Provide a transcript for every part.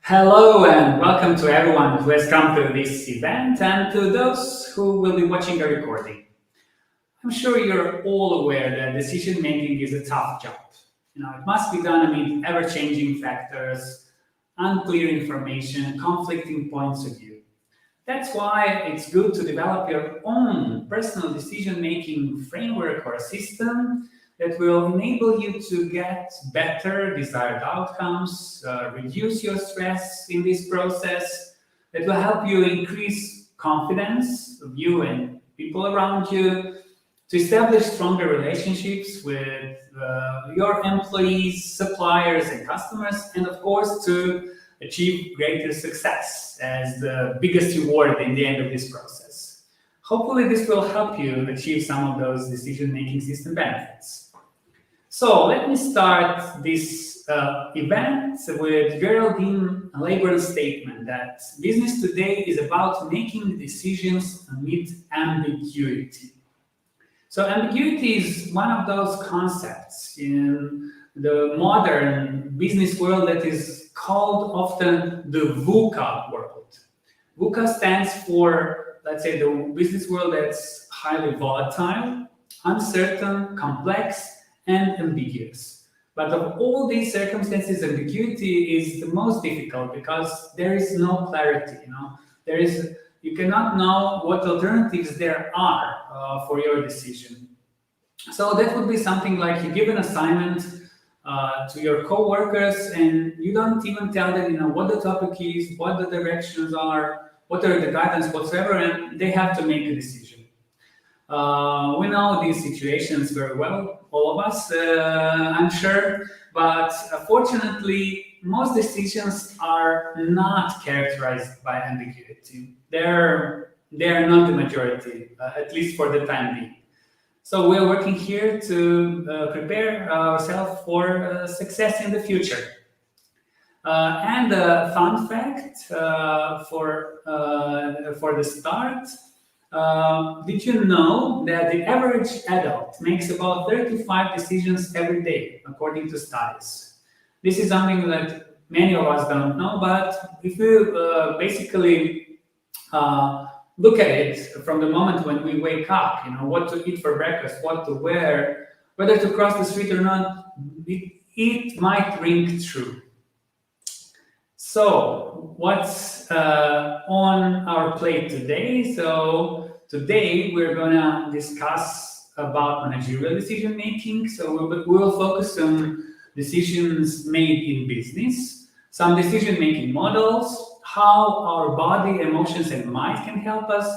Hello and welcome to everyone who has come to this event and to those who will be watching the recording. I'm sure you're all aware that decision making is a tough job. It must be done amid ever-changing factors, unclear information, conflicting points of view. That's why it's good to develop your own personal decision-making framework or system that will enable you to get better desired outcomes, reduce your stress in this process, that will help you increase confidence of you and people around you, to establish stronger relationships with your employees, suppliers, and customers, and of course, to achieve greater success as the biggest reward in the end of this process. Hopefully, this will help you achieve some of those decision-making system benefits. So let me start this event with Geraldine Labor's statement that business today is about making decisions amid ambiguity. So ambiguity is one of those concepts in the modern business world that is called often the VUCA world. VUCA stands for, let's say, the business world that's highly volatile, uncertain, complex, and ambiguous. But of all these circumstances, ambiguity is the most difficult because there is no clarity. You cannot know what alternatives there are for your decision. So that would be something like you give an assignment to your co-workers and you don't even tell them, what the topic is, what the directions are, what are the guidance whatsoever, and they have to make a decision. We know these situations very well, all of us, I'm sure, but fortunately, most decisions are not characterized by ambiguity. They're not the majority, at least for the time being. So we're working here to prepare ourselves for success in the future. And a fun fact for the start, did you know that the average adult makes about 35 decisions every day, according to studies? This is something that many of us don't know, but if you basically look at it from the moment when we wake up, what to eat for breakfast, what to wear, whether to cross the street or not, it might ring true. So what's on our plate today? So today we're gonna discuss about managerial decision making. So we will focus on decisions made in business, some decision making models, how our body, emotions, and mind can help us,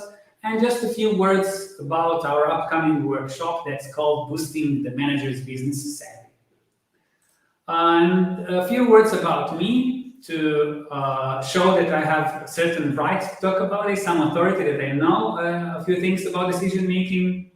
and just a few words about our upcoming workshop that's called Boosting the Manager's Business Savvy. And a few words about me, to show that I have certain rights to talk about it, some authority that I know a few things about decision making.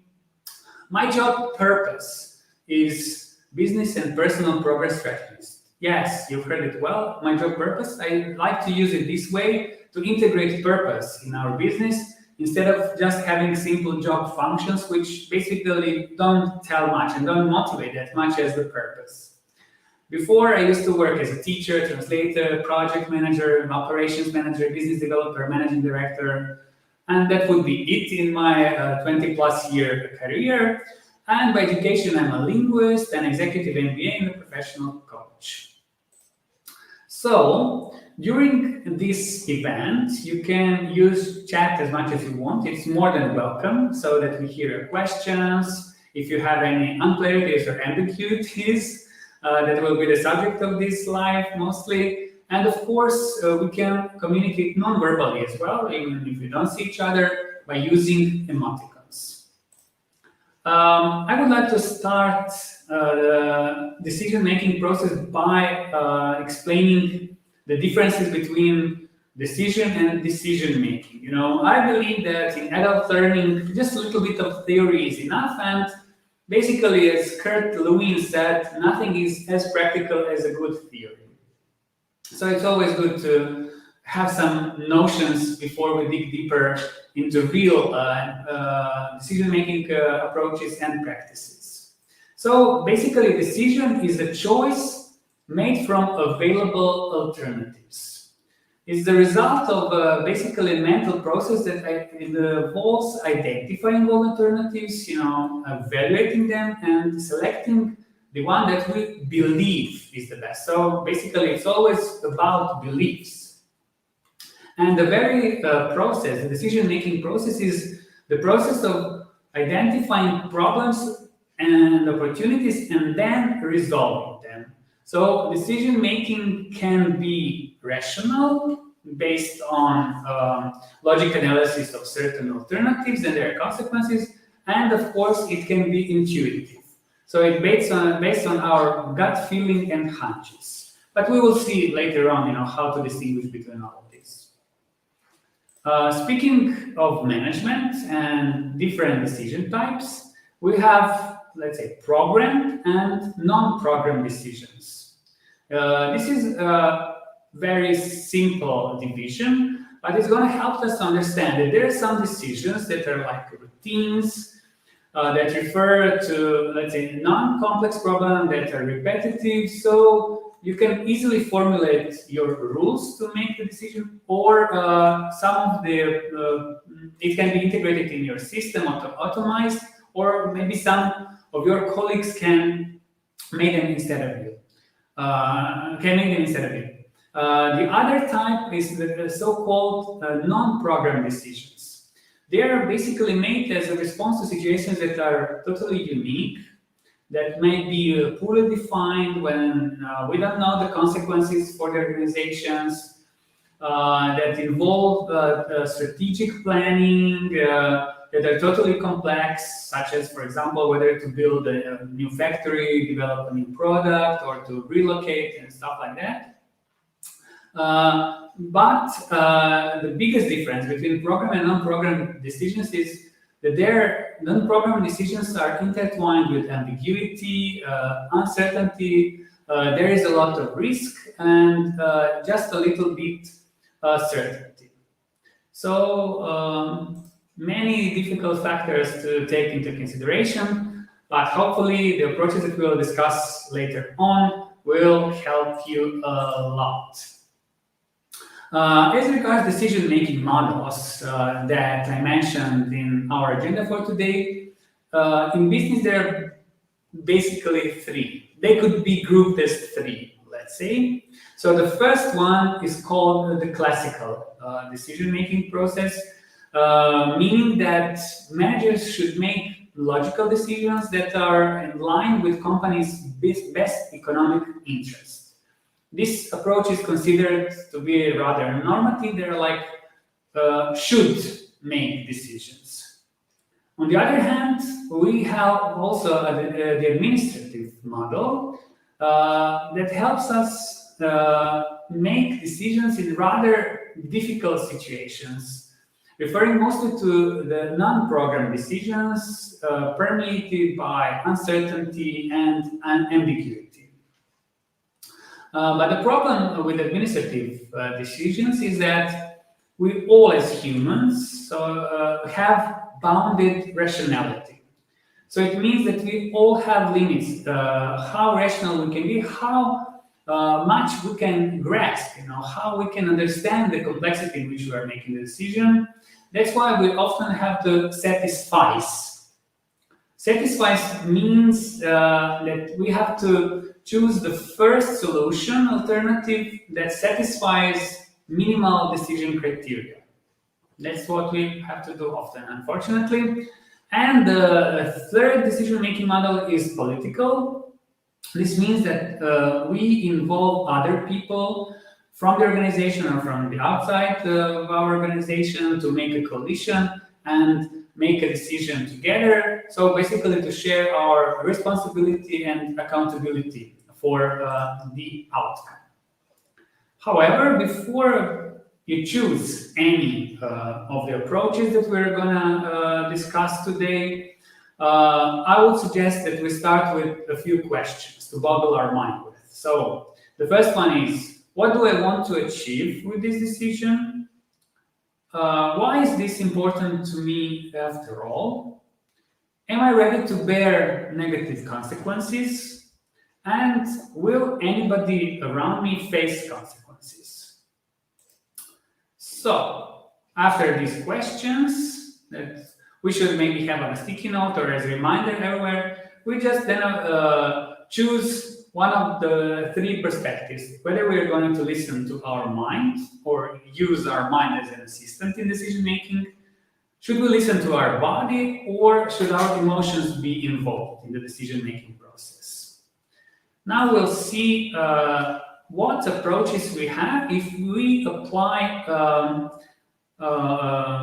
My job purpose is business and personal progress strategist. Yes, you've heard it well. My job purpose, I like to use it this way to integrate purpose in our business instead of just having simple job functions, which basically don't tell much and don't motivate that much as the purpose. Before, I used to work as a teacher, translator, project manager, operations manager, business developer, managing director, and that would be it in my 20-plus year career. And by education, I'm a linguist, an executive MBA, and a professional coach. So, during this event, you can use chat as much as you want. It's more than welcome, so that we hear your questions. If you have any unclarities or ambiguities, that will be the subject of this live mostly. And of course, we can communicate non-verbally as well, even if we don't see each other, by using emoticons. I would like to start the decision-making process by explaining the differences between decision and decision-making. I believe that in adult learning, just a little bit of theory is enough, and basically, as Kurt Lewin said, nothing is as practical as a good theory. So it's always good to have some notions before we dig deeper into real decision-making approaches and practices. So basically, decision is a choice made from available alternatives. is the result of basically a mental process that involves identifying all alternatives, evaluating them and selecting the one that we believe is the best. So basically, it's always about beliefs. And the very process, the decision-making process, is the process of identifying problems and opportunities and then resolving them. So decision-making can be rational, based on logic analysis of certain alternatives and their consequences, and of course, it can be intuitive. So it's based on our gut feeling and hunches. But we will see later on, how to distinguish between all of these. Speaking of management and different decision types, we have, let's say, programmed and non-programmed decisions. This is a very simple division, but it's going to help us to understand that there are some decisions that are like routines, that refer to, let's say, non-complex problems that are repetitive. So you can easily formulate your rules to make the decision, or some of the, it can be integrated in your system, automized, or maybe some of your colleagues can make them instead of you. The other type is the so-called non-programmed decisions. They are basically made as a response to situations that are totally unique, that may be poorly defined when we don't know the consequences for the organizations, that involve strategic planning, that are totally complex, such as, for example, whether to build a new factory, develop a new product, or to relocate and stuff like that. But the biggest difference between program and non-program decisions is that their non-program decisions are intertwined with ambiguity, uncertainty. There is a lot of risk and just a little bit certainty. So many difficult factors to take into consideration, but hopefully the approaches that we will discuss later on will help you a lot. As regards decision-making models that I mentioned in our agenda for today, in business there are basically three. They could be grouped as three, let's say. So the first one is called the classical decision-making process, meaning that managers should make logical decisions that are in line with companies' best economic interests. This approach is considered to be rather normative. They're like should make decisions. On the other hand, we have also the administrative model that helps us make decisions in rather difficult situations, referring mostly to the non-program decisions permeated by uncertainty and ambiguity. But the problem with administrative decisions is that we all as humans have bounded rationality. So it means that we all have limits, how rational we can be, how much we can grasp, how we can understand the complexity in which we are making the decision. That's why we often have to satisfice. Satisfice means that we have to choose the first solution alternative that satisfies minimal decision criteria. That's what we have to do often, unfortunately. And the third decision-making model is political. This means that we involve other people from the organization or from the outside of our organization to make a coalition and make a decision together. So basically to share our responsibility and accountability for the outcome. However, before you choose any of the approaches that we're gonna discuss today, I would suggest that we start with a few questions to boggle our mind with. So the first one is, what do I want to achieve with this decision? Why is this important to me after all? Am I ready to bear negative consequences? And will anybody around me face consequences? So after these questions that we should maybe have on a sticky note or as a reminder everywhere, we just then choose one of the three perspectives, whether we're going to listen to our mind or use our mind as an assistant in decision making. Should we listen to our body, or should our emotions be involved in the decision making process? Now we'll see what approaches we have if we apply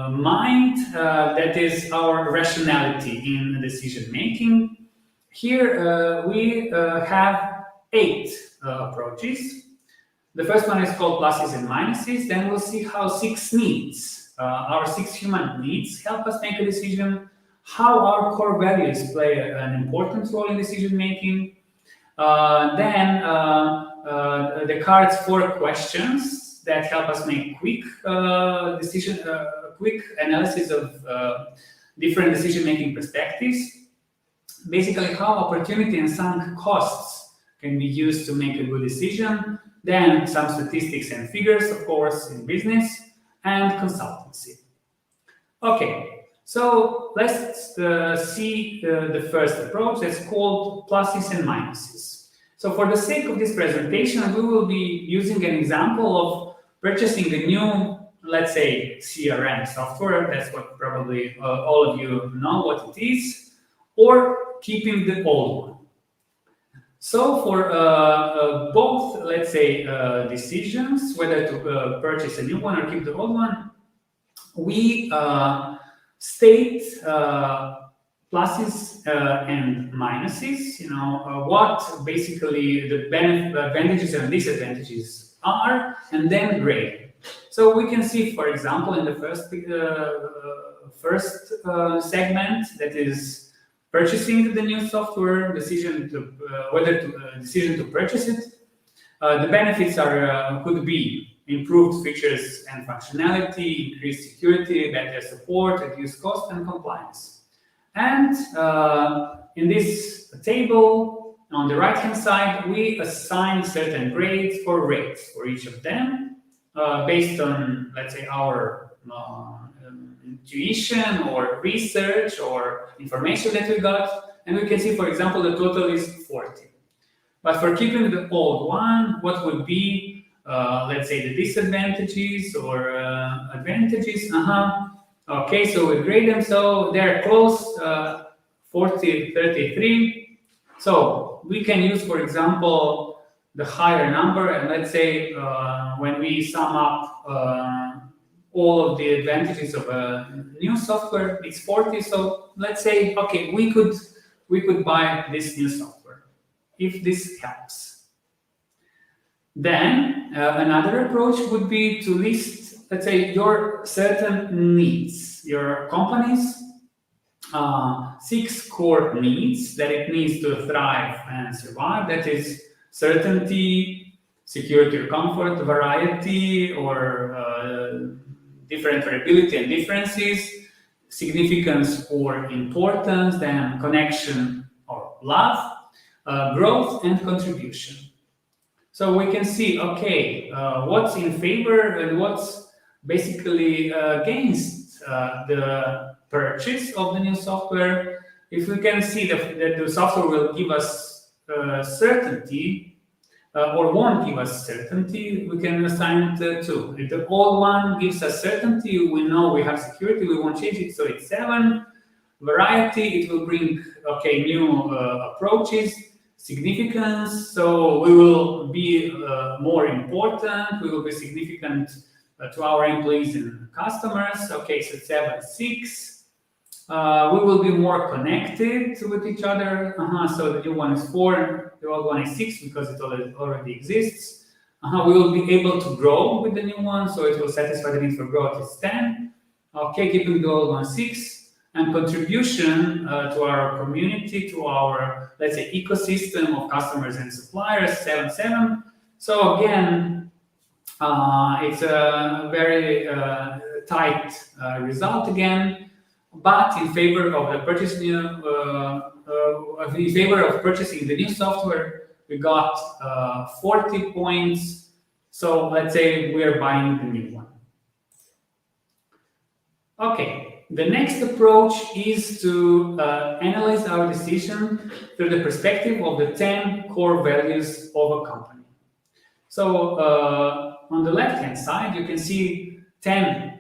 mind, that is our rationality in decision making. Here we have 8 approaches. The first one is called pluses and minuses. Then we'll see how 6 needs, our 6 human needs, help us make a decision, how our core values play an important role in decision making. Then the cards 4 questions that help us make quick quick analysis of different decision-making perspectives. Basically, how opportunity and sunk costs can be used to make a good decision. Then some statistics and figures, of course, in business and consultancy. Okay, so let's see the first approach that's called pluses and minuses. So for the sake of this presentation, we will be using an example of purchasing a new, let's say, CRM software. That's what probably all of you know what it is, or keeping the old one. So for both, let's say, decisions, whether to purchase a new one or keep the old one, we state pluses and minuses, what basically the advantages and disadvantages are, and then grade. So we can see, for example, in the first segment, that is purchasing the new software, decision to purchase it. The benefits are could be improved features and functionality, increased security, better support, reduced cost and compliance. And in this table, on the right-hand side, we assign certain grades or rates for each of them based on, let's say, our intuition or research or information that we got. And we can see, for example, the total is 40. But for keeping the old one, what would be, let's say, the disadvantages or advantages? Okay, so we grade them. So they're close, 40, 33. So we can use, for example, the higher number. And let's say when we sum up all of the advantages of a new software, it's 40. So let's say, okay, we could buy this new software, if this helps. Then another approach would be to list, let's say, your certain needs, your company's 6 core needs that it needs to thrive and survive. That is certainty, security or comfort, variety or different variability and differences, significance or importance, then connection or love, growth and contribution. So we can see, okay, what's in favor and what's basically against the purchase of the new software. If we can see that the software will give us certainty, or won't give us certainty, we can assign it 2. If the old one gives us certainty, we know we have security, we won't change it, so it's 7. Variety, it will bring, okay, new approaches. Significance, so we will be more important, we will be significant to our employees and customers. Okay, so 7, 6. We will be more connected with each other. So the new one is 4, the old one is 6 because it already exists. We will be able to grow with the new one, so it will satisfy the need for growth. It's 10. Okay, keeping the old one 6. And contribution to our community, to our, let's say, ecosystem of customers and suppliers, 7, 7. So again, it's a very tight result again. But in favor of the in favor of purchasing the new software, we got 40 points. So let's say we are buying the new one. Okay, the next approach is to analyze our decision through the perspective of the 10 core values of a company. So on the left-hand side, you can see 10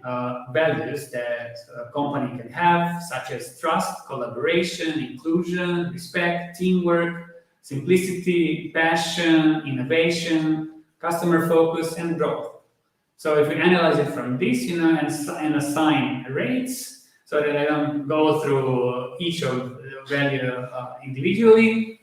values that a company can have, such as trust, collaboration, inclusion, respect, teamwork, simplicity, passion, innovation, customer focus, and growth. So if we analyze it from this, and assign rates, so that I don't go through each of the value individually,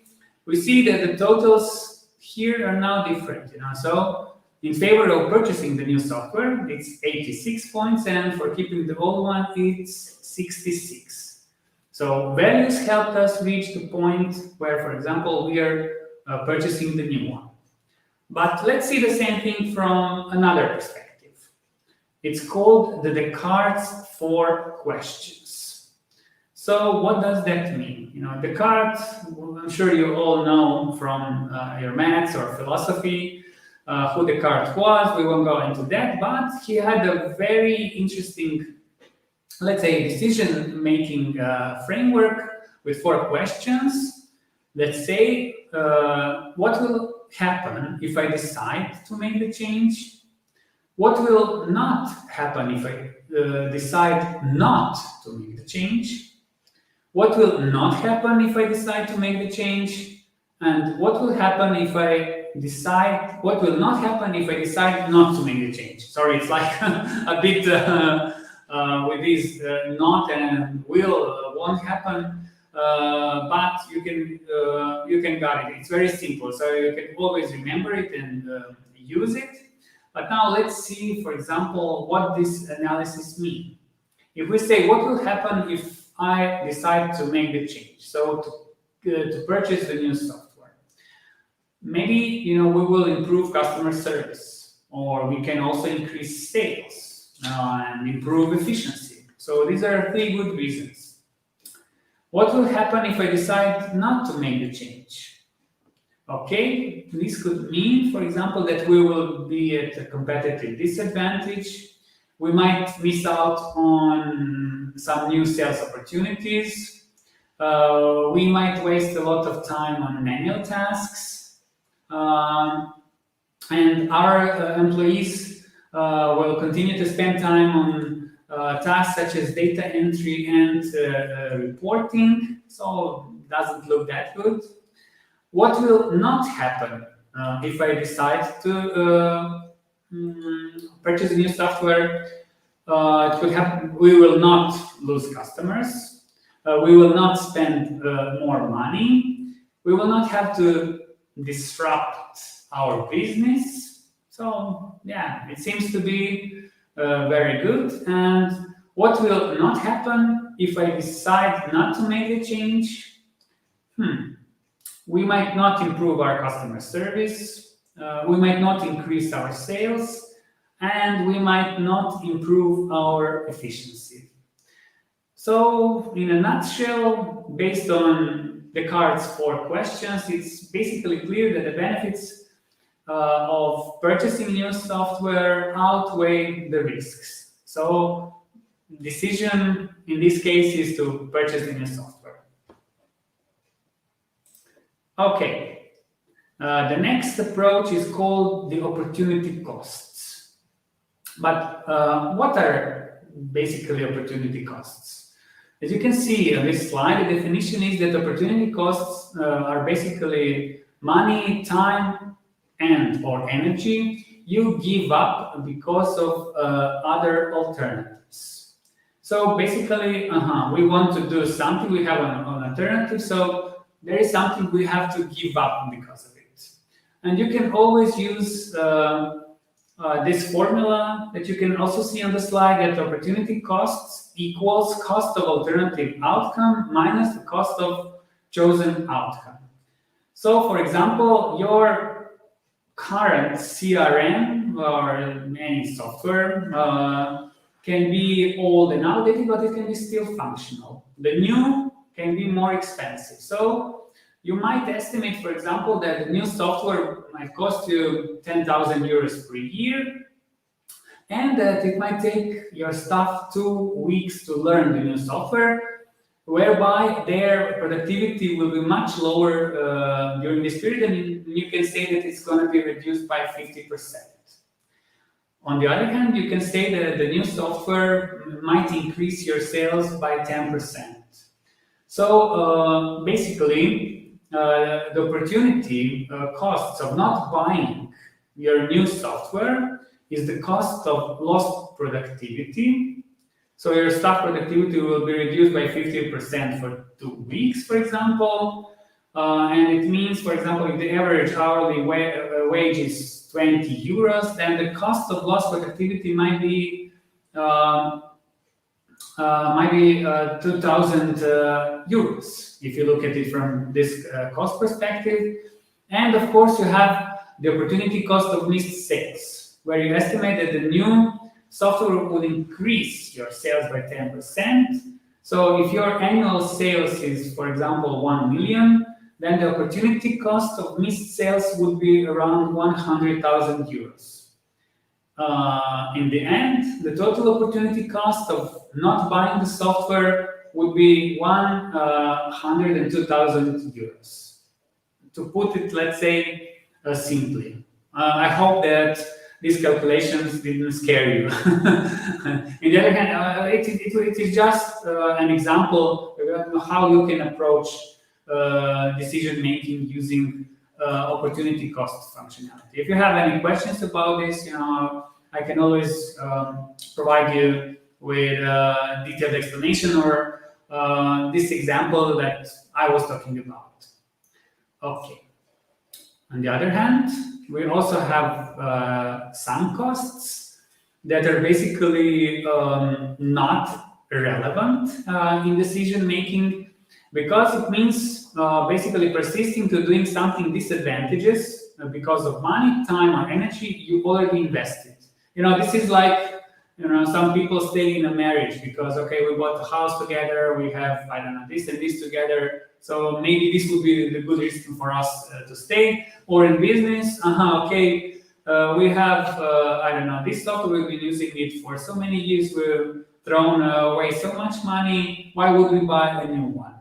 we see that the totals here are now different. So in favor of purchasing the new software, it's 86 points, and for keeping the old one, it's 66. So values helped us reach the point where, for example, we are purchasing the new one. But let's see the same thing from another perspective. It's called the Descartes 4 questions. So what does that mean? Descartes, I'm sure you all know from your maths or philosophy who Descartes was. We won't go into that, but he had a very interesting, let's say, decision-making framework with 4 questions that say, what will happen if I decide to make the change? What will not happen if I decide not to make the change? What will not happen if I decide to make the change? And what will happen if what will not happen if I decide not to make the change? Sorry, it's like a bit with this not and will won't happen, but you can got it. It's very simple, so you can always remember it and use it. But now let's see, for example, what this analysis means. If we say, what will happen if I decide to make the change? So to purchase the new software. Maybe, we will improve customer service, or we can also increase sales and improve efficiency. So these are 3 good reasons. What will happen if I decide not to make the change? Okay, this could mean, for example, that we will be at a competitive disadvantage. We might miss out on some new sales opportunities. We might waste a lot of time on manual tasks. And our employees will continue to spend time on tasks such as data entry and reporting. So it doesn't look that good. What will not happen if I decide to purchase a new software? It could happen. We will not lose customers. We will not spend more money. We will not have to disrupt our business. So yeah, it seems to be very good. And what will not happen if I decide not to make a change? We might not improve our customer service, we might not increase our sales, and we might not improve our efficiency. So, in a nutshell, based on Descartes' 4 questions, it's basically clear that the benefits of purchasing new software outweigh the risks. So, decision in this case is to purchase the new software. Okay, the next approach is called the opportunity costs. But what are basically opportunity costs? As you can see on this slide, the definition is that opportunity costs are basically money, time, and or energy you give up because of other alternatives. So basically, we want to do something, we have an alternative, so there is something we have to give up because of it. And you can always use this formula that you can also see on the slide, that opportunity costs equals cost of alternative outcome minus the cost of chosen outcome. So for example, your current CRM or any software can be old and outdated, but it can be still functional. The new can be more expensive. So you might estimate, for example, that the new software might cost you 10,000 euros per year. and that it might take your staff 2 weeks to learn the new software, whereby their productivity will be much lower during this period, and you can say that it's going to be reduced by 50%. On the other hand, you can say that the new software might increase your sales by 10%. So basically, the opportunity costs of not buying your new software is the cost of lost productivity. So your staff productivity will be reduced by 50% for 2 weeks, for example. And it means, for example, if the average hourly wage is 20 euros, then the cost of lost productivity might be 2,000 euros, if you look at it from this cost perspective. And of course, you have the opportunity cost of missed sales, where you estimate that the new software will increase your sales by 10%. So if your annual sales is, for example, 1 million, then the opportunity cost of missed sales would be around 100,000 euros. In the end, the total opportunity cost of not buying the software would be 102,000 euros. To put it, let's say, simply. I hope that these calculations didn't scare you. On the other hand, it is just an example of how you can approach decision making using opportunity cost functionality. If you have any questions about this, I can always provide you with a detailed explanation or this example that I was talking about. Okay. On the other hand, we also have sunk costs that are basically not relevant in decision making, because it means basically persisting to doing something disadvantageous because of money, time, or energy you already invested. This is like, some people stay in a marriage because, okay, we bought a house together, we have, I don't know, this and this together, so maybe this would be the good reason for us to stay. Or in business, okay, we have, I don't know, this software, we've been using it for so many years, we've thrown away so much money, why would we buy a new one?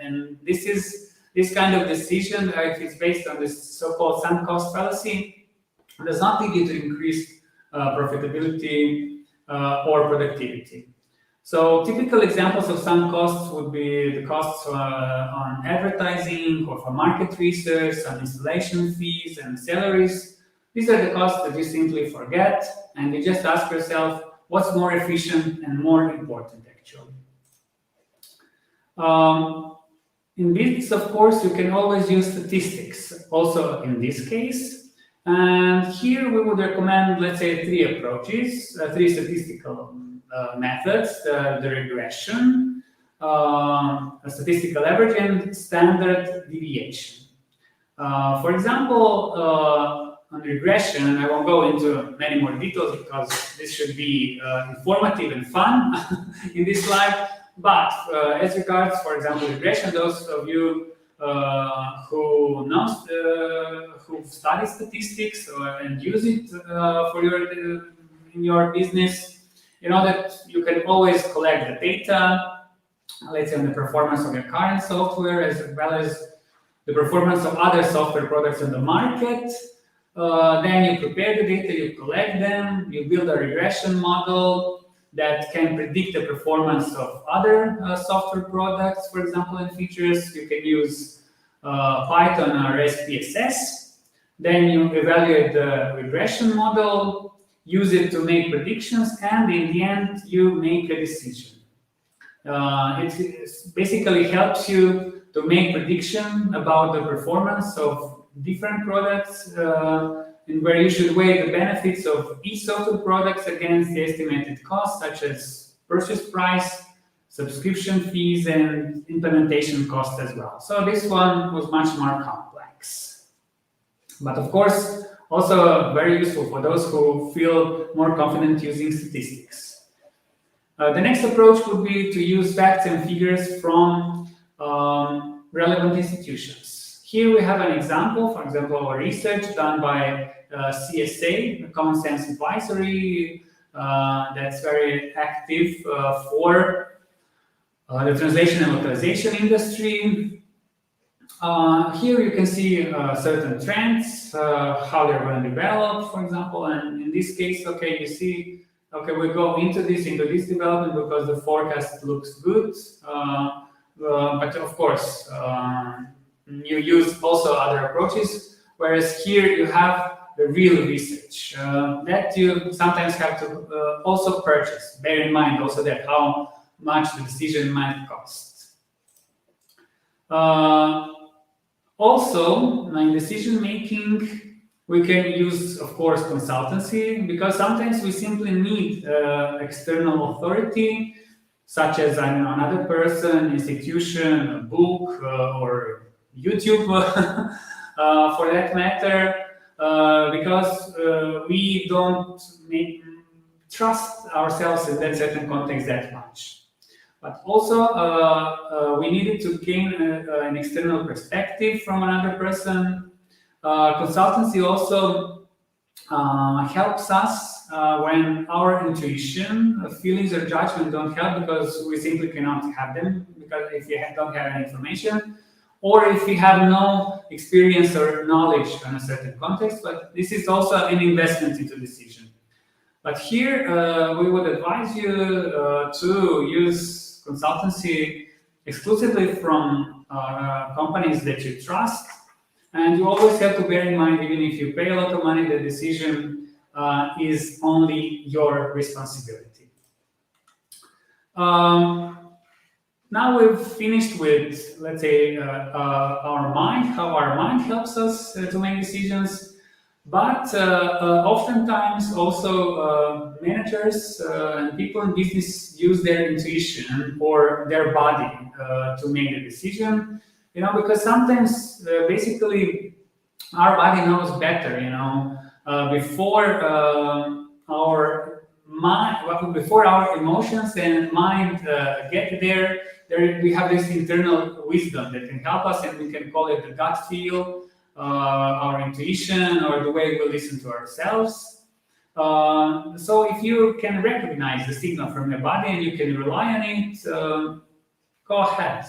And this kind of decision, if it's based on this so-called sunk cost fallacy, does not lead you to increase profitability or productivity. So typical examples of sunk costs would be the costs on advertising or for market research, on installation fees and salaries. These are the costs that you simply forget, and you just ask yourself, what's more efficient and more important actually? In business, of course, you can always use statistics, also in this case. And here we would recommend, let's say, 3 approaches, 3 statistical methods: the regression, a statistical average, and standard deviation. For example, on regression, and I won't go into many more details because this should be informative and fun in this slide. But as regards, for example, regression, those of you who study statistics and use it in your business, you know that you can always collect the data, let's say on the performance of your current software, as well as the performance of other software products on the market. Then you prepare the data, you collect them, you build a regression model that can predict the performance of other software products, for example, and features. You can use Python or SPSS. Then you evaluate the regression model, use it to make predictions, and in the end, you make a decision. It basically helps you to make prediction about the performance of different products, and where you should weigh the benefits of each software products against the estimated costs, such as purchase price, subscription fees, and implementation costs as well. So this one was much more complex. But of course, also very useful for those who feel more confident using statistics. The next approach would be to use facts and figures from relevant institutions. Here we have an example, for example, a research done by CSA, the Common Sense Advisory, that's very active for the translation and localization industry. Here you can see certain trends, how they're going to develop, for example. And in this case, okay, you see, okay, we go into this development because the forecast looks good. But of course, you use also other approaches, whereas here you have the real research that you sometimes have to also purchase. Bear in mind also that how much the decision might cost. Also, in decision making, we can use, of course, consultancy, because sometimes we simply need external authority, such as another person, institution, a book, or YouTube, for that matter, because we don't trust ourselves in that certain context that much. But also, we needed to gain an external perspective from another person. Consultancy also helps us when our intuition, feelings, or judgment don't help, because we simply cannot have them, because if you don't have any information, or if you have no experience or knowledge on a certain context. But this is also an investment into decision. But here, we would advise you to use consultancy exclusively from companies that you trust, and you always have to bear in mind, even if you pay a lot of money, the decision is only your responsibility. Now we've finished with, let's say, our mind, how our mind helps us to make decisions. But oftentimes also managers and people in business use their intuition or their body to make a decision, because sometimes basically our body knows better, before our mind, before our emotions and mind get there, we have this internal wisdom that can help us, and we can call it the gut feel, our intuition, or the way we listen to ourselves. So if you can recognize the signal from your body and you can rely on it, go ahead.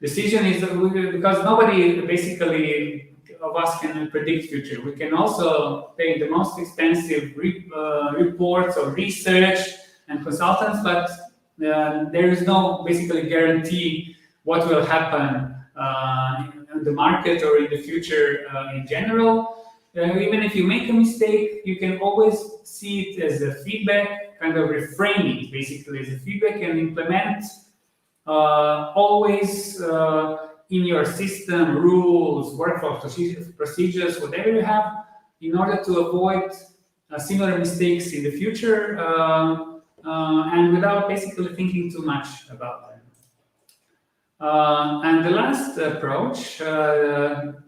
Decision is because nobody basically of us can predict future. We can also pay the most expensive reports or research and consultants, but there is no basically guarantee what will happen in the market or in the future in general. Even if you make a mistake, you can always see it as a feedback, kind of reframe it basically as a feedback, and implement always in your system rules, workflow procedures, whatever you have, in order to avoid similar mistakes in the future, and without basically thinking too much about them. And the last approach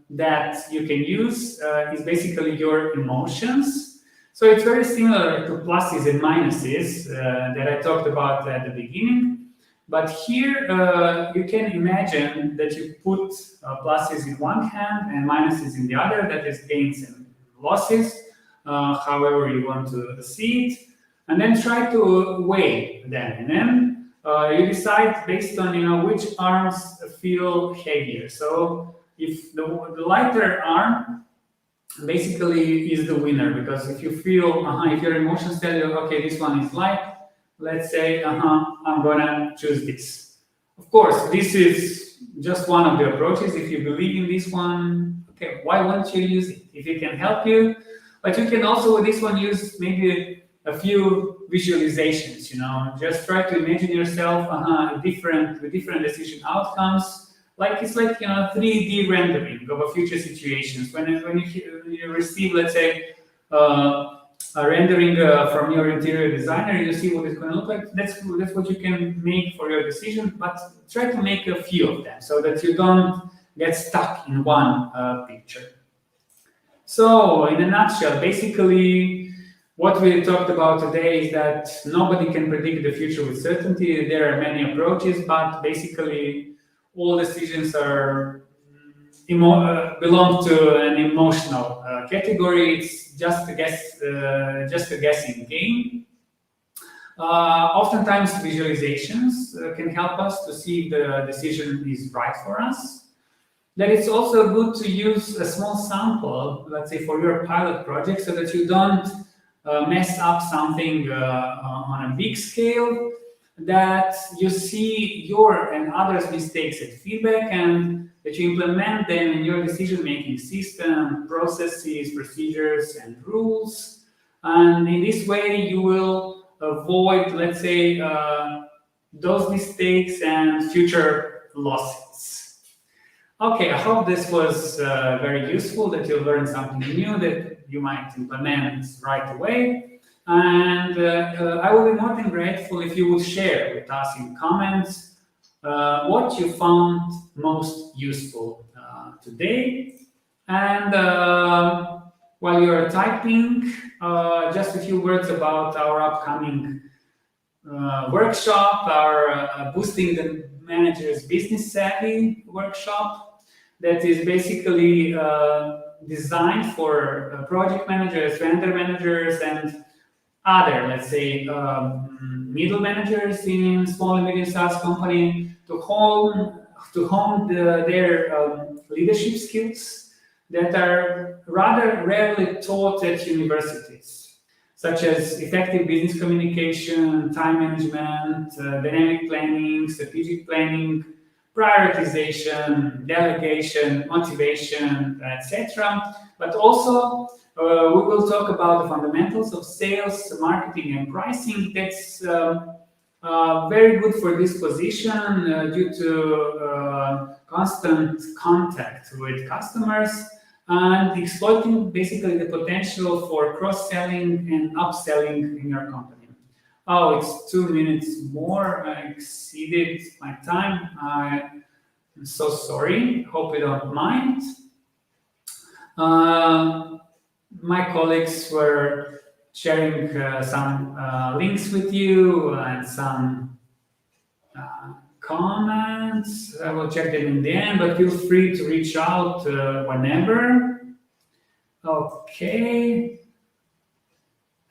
that you can use is basically your emotions. So it's very similar to pluses and minuses that I talked about at the beginning. But here you can imagine that you put pluses in one hand and minuses in the other, that is gains and losses, however you want to see it, and then try to weigh them. And then you decide based on which arms feel heavier. So if the lighter arm basically is the winner, because if you feel, if your emotions tell you, okay, this one is light, let's say, I'm gonna choose this. Of course, this is just one of the approaches. If you believe in this one, okay, why won't you use it? If it can help you, but you can also with this one use maybe a few visualizations, just try to imagine yourself with different decision outcomes. Like it's like 3D rendering of a future situations. When you receive, let's say, a rendering from your interior designer, you see what it's going to look like. That's what you can make for your decision, but try to make a few of them so that you don't get stuck in one picture. So, in a nutshell, basically, what we talked about today is that nobody can predict the future with certainty. There are many approaches, but basically, all decisions are belong to an emotional category. It's just a guessing game. Oftentimes, visualizations can help us to see if the decision is right for us. Then it's also good to use a small sample, let's say for your pilot project, so that you don't mess up something on a big scale, that you see your and others' mistakes and feedback, and that you implement them in your decision-making system, processes, procedures, and rules. And in this way, you will avoid, let's say, those mistakes and future losses. Okay, I hope this was very useful, that you learned something new that you might implement right away. And I will be more than grateful if you would share with us in comments what you found most useful today. And while you're typing, just a few words about our upcoming workshop, our Boosting the Manager's Business Savvy workshop, that is basically designed for project managers, vendor managers, and other, let's say, middle managers in small and medium-sized company to hone their leadership skills that are rather rarely taught at universities, such as effective business communication, time management, dynamic planning, strategic planning, prioritization, delegation, motivation, etc. But also, we will talk about the fundamentals of sales, marketing, and pricing. That's very good for this position due to constant contact with customers and exploiting basically the potential for cross-selling and upselling in your company. Oh, it's 2 minutes more. I exceeded my time. I'm so sorry. Hope you don't mind. My colleagues were sharing some links with you and some comments. I will check them in the end, but feel free to reach out whenever. Okay.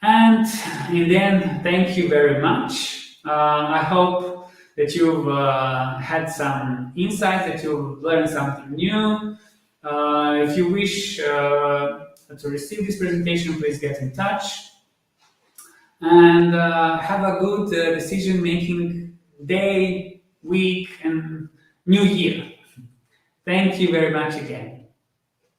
And in the end, thank you very much. I hope that you've had some insights, that you've learned something new. If you wish to receive this presentation, please get in touch. And have a good decision-making day, week, and new year. Thank you very much again.